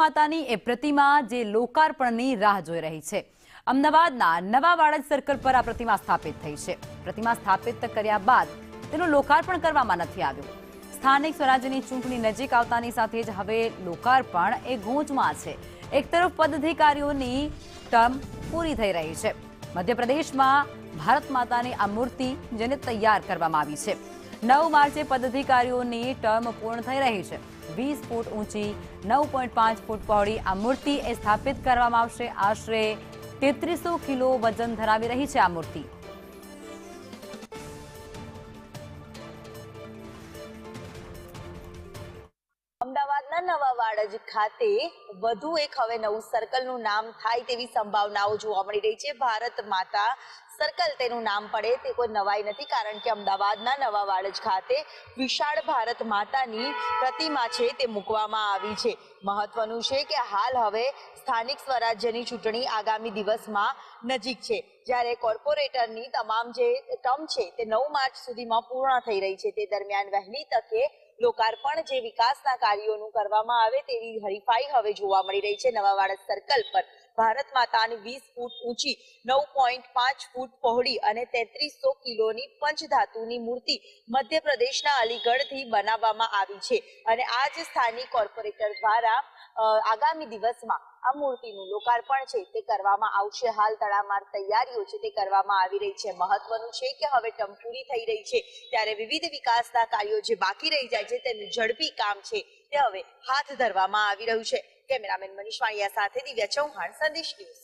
માતાની એ પ્રતિમા જે લોકાર્પણની રાહ જોઈ રહી છે। અમદાવાદના નવા વાડજ સર્કલ પર આ પ્રતિમા સ્થાપિત થઈ છે। પ્રતિમા સ્થાપિત કર્યા બાદ તેનું લોકાર્પણ કરવામાં નથી આવ્યું। સ્થાનિક સ્વરાજ્યની ચૂંટણી નજીક આવતાની સાથે જ હવે લોકાર્પણ એ ગૂંચમાં છે। એક તરફ પદાધિકારીઓની ટર્મ પૂરી થઈ રહી છે। મધ્યપ્રદેશમાં ભારત માતાની આ મૂર્તિ જેને તૈયાર કરવામાં આવી છે। 9 માર્ચે પદાધિકારીઓની ટર્મ પૂર્ણ થઈ રહી છે। 20 ફૂટ ઊંચી 9.5 ફૂટ પહોળી આ મૂર્તિ એ સ્થાપિત કરવામાં આવશે। આશરે 3300 કિલો વજન ધરાવી રહી છે આ મૂર્તિ। અમદાવાદના નવા વાડજ ખાતે વધુ એક હવે નવું સર્કલનું નામ થાય તેવી સંભાવનાઓ જોવા મળી રહી છે। ભારત માતા સર્કલ તેનું નામ પડે તે કોઈ નવાઈ નથી, કારણ કે અમદાવાદના નવા વાડજ ખાતે વિશાળ ભારત માતાની પ્રતિમા છે તે મૂકવામાં આવી છે। મહત્વનું છે કે હાલ હવે સ્થાનિક સ્વરાજ્યની ચૂંટણી આગામી દિવસમાં નજીક છે, જ્યારે કોર્પોરેટરની તમામ જે ટર્મ છે તે 9 માર્ચ સુધીમાં પૂર્ણ થઈ રહી છે। તે દરમિયાન વહેલી તકે લોકાર્પણ જે વિકાસના કાર્યોનું કરવામાં આવે તેવી હરીફાઈ હવે જોવા મળી રહી છે। નવા વાડજ સર્કલ પર ભારત માતાની 20 ફૂટ ઊંચી 9.5 ફૂટ પહોળી અને 3300 કિલોની પંચધાતુની મૂર્તિ મધ્યપ્રદેશના અલીગઢથી બનાવવામાં આવી છે અને આ જ સ્થાનિક કોર્પોરેટર દ્વારા આગામી દિવસમાં આ મૂર્તિનું લોકાર્પણ છે તે કરવામાં આવશે। હાલ તડામાર તૈયારીઓ છે તે કરવામાં આવી રહી છે। મહત્વનું છે કે હવે ટર્મ પૂરી થઈ રહી છે ત્યારે વિવિધ વિકાસના કાર્યો જે બાકી રહી જાય છે તેનું ઝડપી કામ છે તે હવે હાથ ધરવામાં આવી રહ્યું છે। કેમેરામેન મનીષ વાણિયા સાથે દિવ્યા ચૌહાણ, સંદેશ ન્યૂઝ।